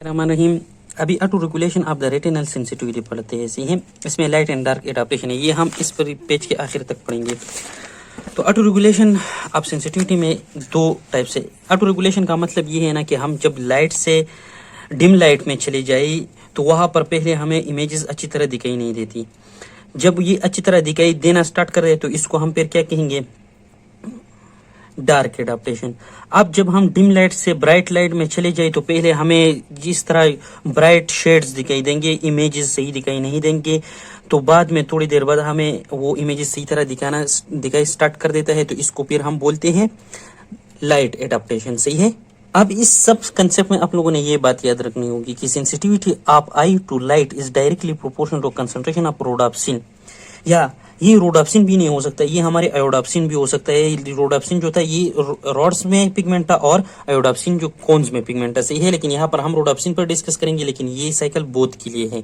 रहीम। अभी auto regulation of the retinal sensitivity पढ़ते हैं। सही है, इसमें लाइट एंड डार्क एडाप्टेशन है, ये हम इस पर पेज के आखिर तक पढ़ेंगे। तो ऑटो रेगुलेशन ऑफ सेंसिटिविटी में दो टाइप से। ऑटो रेगुलेशन का मतलब ये है ना कि हम जब लाइट से डिम लाइट में चले जाए तो वहाँ पर पहले हमें इमेजेस अच्छी तरह दिखाई नहीं देती। जब ये अच्छी तरह दिखाई देना स्टार्ट कर रहे तो इसको हम फिर क्या कहेंगे, डार्क एडाप्टेशन। अब जब हम डिम लाइट से ब्राइट लाइट में चले जाए तो पहले हमें जिस तरह ब्राइट शेड्स दिखाई देंगे, इमेजेस सही दिखाई नहीं देंगे, तो बाद में थोड़ी देर बाद हमें वो इमेजेस सही तरह दिखाई स्टार्ट कर देता है, तो इसको फिर हम बोलते हैं लाइट एडाप्टेशन। सही है। अब इस सब कंसेप्ट में आप लोगों ने ये बात याद रखनी होगी कि sensitivity of eye to light is directly proportional to concentration of rhodopsin. या ये रोडाप्सिन भी नहीं हो सकता, ये हमारे आयोडाप्सिन भी हो सकता है। रोडाप्सिन जो था ये रॉड्स में पिगमेंट था और आयोडाप्सिन जो कोन्स में पिगमेंट था। सही है, लेकिन यहाँ पर हम रोडाप्सिन पर डिस्कस करेंगे, लेकिन ये साइकिल बोथ के लिए है।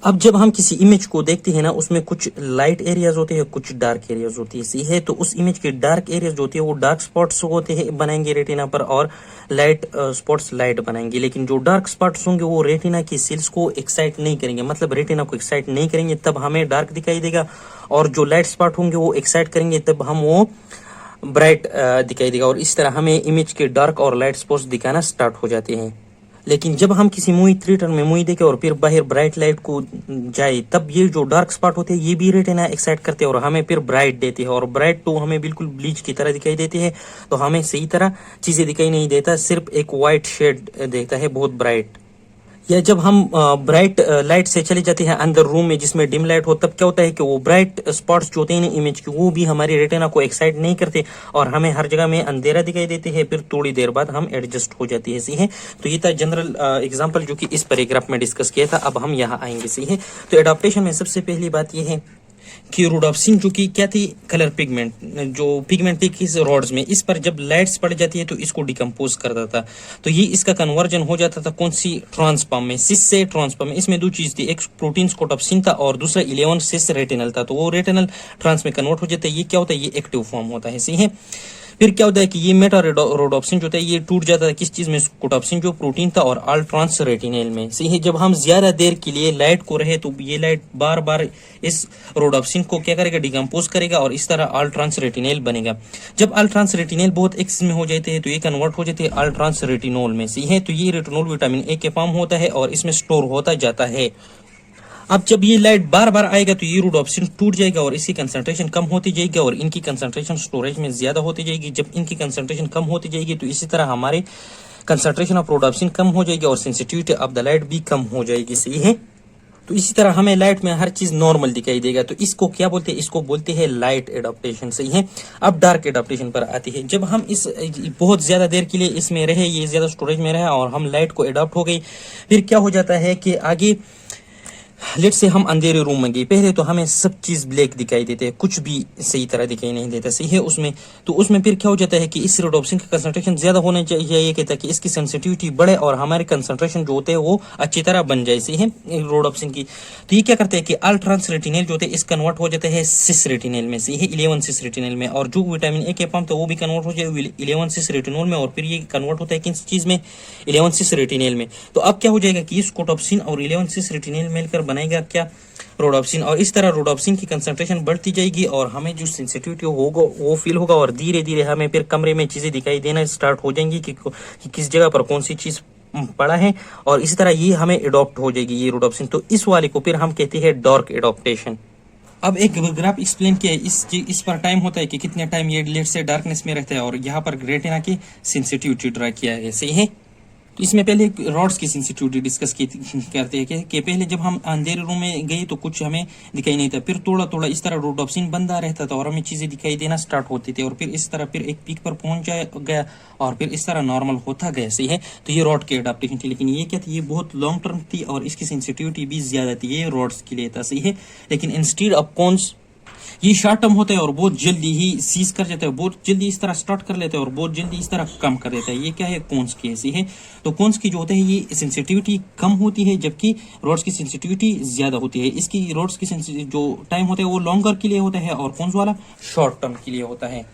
अब जब हम किसी इमेज को देखते हैं ना, उसमें कुछ लाइट एरियाज होते हैं, कुछ डार्क एरियाज होती है। सही है, तो उस इमेज के डार्क एरियाज होते हैं वो डार्क स्पॉट्स होते हैं बनाएंगे रेटिना पर, और लाइट स्पॉट्स लाइट बनाएंगे। लेकिन जो डार्क स्पॉट्स होंगे वो रेटिना की सेल्स को एक्साइट नहीं करेंगे, मतलब रेटिना को एक्साइट नहीं करेंगे, तब हमें डार्क दिखाई देगा। और जो लाइट स्पॉट होंगे वो एक्साइट करेंगे, तब हम वो ब्राइट दिखाई देगा। और इस तरह हमें इमेज के डार्क और लाइट स्पॉट्स दिखाना स्टार्ट हो जाते हैं। लेकिन जब हम किसी मूवी थिएटर में मूवी देखें और फिर बाहर ब्राइट लाइट को जाए, तब ये जो डार्क स्पॉट होते हैं ये भी रेटिना एक्साइट करते हैं और हमें फिर ब्राइट देते हैं। और ब्राइट तो हमें बिल्कुल ब्लीच की तरह दिखाई देते हैं, तो हमें सही तरह चीजें दिखाई नहीं देता, सिर्फ एक वाइट शेड देखता है, बहुत ब्राइट। या जब हम ब्राइट लाइट से चले जाते हैं अंदर रूम में जिसमें डिम लाइट हो, तब क्या होता है कि वो ब्राइट स्पॉट्स जो होते हैं इमेज के, वो भी हमारी रेटिना को एक्साइट नहीं करते और हमें हर जगह में अंधेरा दिखाई देते हैं। फिर थोड़ी देर बाद हम एडजस्ट हो जाती है। सही है, तो ये था जनरल एग्जांपल जो कि इस पैराग्राफ में डिस्कस किया था। अब हम यहाँ आएंगे। सही है, तो एडाप्टेशन में सबसे पहली बात यह है कि रोडाप्सिन जो कि क्या थी, कलर पिगमेंट, जो पिगमेंट थी किस रॉड्स में, इस पर जब लाइट्स पड़ जाती है तो इसको डिकम्पोज करता था। तो ये इसका कन्वर्जन हो जाता था कौन सी, ट्रांसफॉर्म में, सिस से ट्रांसफॉर्म में। इसमें दो चीज थी, एक प्रोटीन स्कोटॉप्सिन था और दूसरा 11 सिस रेटिनल था। तो वो रेटिनल ट्रांस में कन्वर्ट हो जाता है। ये क्या होता है, ये एक्टिव फॉर्म होता है। सही है, फिर क्या होता है कि ये मेटा रोडोप्सिन जो होता है ये टूट जाता है किस चीज में, स्कोटॉप्सिन जो प्रोटीन था और ऑल ट्रांस रेटिनल में। सही है, जब हम ज्यादा देर के लिए लाइट को रहे तो ये लाइट बार बार इस रोडोप्सिन को क्या करेगा, डिकम्पोज करेगा और इस तरह ऑल ट्रांस रेटिनल बनेगा। जब ऑल ट्रांस रेटिनल बहुत एक्स में हो जाते हैं तो ये कन्वर्ट हो जाते हैं ऑल ट्रांस रेटिनोल में। सही है, तो ये रेटिनोल विटामिन ए के फॉर्म होता है और इसमें स्टोर होता जाता है। अब जब ये लाइट बार बार आएगा तो ये रोडोप्सिन टूट जाएगा और इसकी कंसंट्रेशन कम होती जाएगी और इनकी कंसंट्रेशन स्टोरेज में ज्यादा होती जाएगी। जब इनकी कंसंट्रेशन कम होती जाएगी तो इसी तरह हमारे कंसंट्रेशन ऑफ रोडोप्सिन कम हो जाएगी और सेंसिटिविटी ऑफ द लाइट भी कम हो जाएगी। सही है, तो इसी तरह हमें लाइट में हर चीज नॉर्मल दिखाई देगा। तो इसको क्या बोलते हैं, इसको बोलते हैं लाइट एडाप्टेशन। सही है, अब डार्क एडाप्टेशन पर आती है। जब हम इस बहुत ज्यादा देर के लिए इसमें रहे, ये ज्यादा स्टोरेज में रहा और हम लाइट को एडाप्ट हो गई, फिर क्या हो जाता है कि आगे लेट से हम अंधेरे रूम में गए, पहले तो हमें सब चीज ब्लैक दिखाई देते हैं, कुछ भी सही तरह दिखाई नहीं देता। सही है, उसमें तो उसमें फिर क्या हो जाता है कि इस रोडोप्सिन का कंसंट्रेशन ज्यादा होना चाहिए ताकि इसकी सेंसिटिविटी बढ़े और हमारे कंसंट्रेशन जो होते हैं वो अच्छी तरह बन जाए। सही है, रोडोप्सिन की। तो ये क्या करते हैं कि ऑल ट्रांस रेटिनल जो होते हैं इस कन्वर्ट हो जाते हैं सिस रेटिनल में। सही है, 11 सिस रेटिनल में। और जो विटामिन ए के फॉर्म था वो भी कन्वर्ट हो जाए 11 सिस रेटिनोल में और फिर ये कन्वर्ट होता है किस चीज में, 11 सिस रेटिनल में। तो अब क्या हो जाएगा कि स्कोटॉप्सिन और 11 सिस रेटिनल मिलकर बनाएगा क्या, रोडोप्सिन। और इस तरह रोडोप्सिन की कंसंट्रेशन बढ़ती जाएगी और हमें जो सेंसिटिविटी होगा वो फील होगा और धीरे धीरे हमें फिर कमरे में चीजें दिखाई देना स्टार्ट हो जाएंगी कि किस जगह पर कौन सी चीज पड़ा है और इसी तरह ये हमें एडॉप्ट हो जाएगी ये रोडोप्सिन। तो इस वाले को फिर हम कहते हैं डार्क एडॉप्टेशन। अब एक ग्राफ एक्सप्लेन किया है, इस पर टाइम होता है कि कितने टाइम ये लेट से डार्कनेस में रहता है और यहाँ पर रेटिना की सेंसिटिविटी ड्रा किया है। सही है, तो इसमें पहले रॉड्स की सेंसिटिविटी डिस्कस करते हैं कि पहले जब हम अंधेरे रूम में गए तो कुछ हमें दिखाई नहीं था, फिर थोड़ा थोड़ा इस तरह रोडोप्सिन बंदा रहता था और हमें चीजें दिखाई देना स्टार्ट होती थी और फिर इस तरह फिर एक पीक पर पहुंच गया और फिर इस तरह नॉर्मल होता गया। सही है, तो ये रॉड की एडाप्टेशन थी। लेकिन ये क्या थी, ये बहुत लॉन्ग टर्म थी और इसकी सेंसिटिविटी भी ज्यादा थी, ये रॉड्स के लिए था। सही है, लेकिन इंस्टीड ऑफ कॉन्स ये शॉर्ट टर्म होता है और बहुत जल्दी ही सीज कर जाता है, बहुत जल्दी इस तरह स्टार्ट कर लेते हैं और बहुत जल्दी इस तरह कम कर देता है। ये क्या है, कोन्स की ऐसी है। तो कोन्स की जो होते हैं ये सेंसिटिविटी कम होती है जबकि रोड्स की सेंसिटिविटी ज्यादा होती है। इसकी रोड्स की जो टाइम होता है वो लॉन्गर के लिए होता है और कोन्स वाला शॉर्ट टर्म के लिए होता है।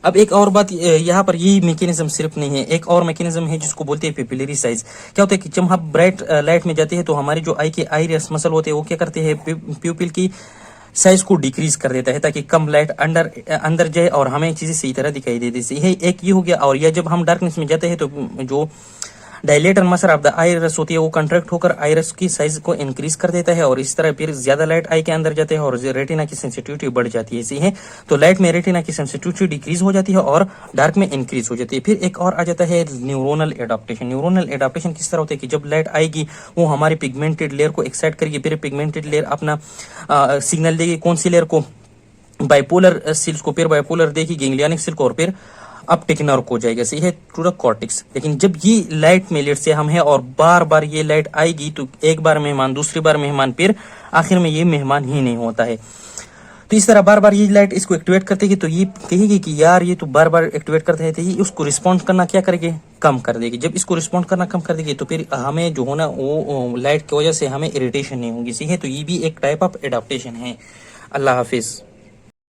अब एक और बात, यहाँ पर यही मैकेनिज्म सिर्फ नहीं है, एक और मैकेनिज्म है जिसको बोलते हैं पिपिलरी साइज। क्या होता है कि जब हम ब्राइट लाइट में जाते हैं तो हमारी जो आई के आइरिस मसल होते हैं वो क्या करते हैं, प्यूपिल की साइज को डिक्रीज कर देता है ताकि कम लाइट अंदर जाए और हमें चीजें सही तरह दिखाई दे देती है। एक ये हो गया। और यह जब हम डार्कनेस में जाते हैं तो जो dilator muscle of the iris होती है वो कंट्रैक्ट होकर आइरस की साइज को इंक्रीज कर देता है और इस तरह फिर ज्यादा लाइट आई के अंदर जाते हैं और रेटिना की सेंसिटिविटी बढ़ जाती है। इसी है तो लाइट में रेटिना की सेंसिटिविटी डिक्रीज हो जाती है और डार्क में इंक्रीज हो जाती है। फिर एक और आ जाता है न्यूरोनल एडाप्टेशन। न्यूरोनल एडाप्टेशन किस तरह होता है कि जब लाइट आएगी वो हमारी पिगमेंटेड लेयर को एक्साइट करेगी, फिर पिगमेंटेड लेयर अपना सिग्नल देगी कौन सी लेयर को, बाइपोलर सेल्स को, फिर बाइपोलर देगी गैंग्लियनिक सेल को और फिर अपटिक नर्व को जाएगा, सही है, टू द कॉर्टेक्स। लेकिन जब ये लाइट में लेट से हम है और बार बार ये लाइट आएगी तो एक बार मेहमान, दूसरी बार मेहमान, फिर आखिर में ये मेहमान ही नहीं होता है। तो इस तरह बार बार ये लाइट इसको एक्टिवेट करते कि तो ये कहेगी कि यार ये तो बार बार एक्टिवेट करते हैं, तो ये उसको रिस्पॉन्ड करना क्या करेगी, कम कर देगी। जब इसको रिस्पॉन्ड करना कम कर देगी तो फिर हमें जो होना वो लाइट की वजह से हमें इरिटेशन नहीं होगी, सही है। तो ये भी एक टाइप ऑफ एडाप्टेशन है। अल्लाह हाफिज।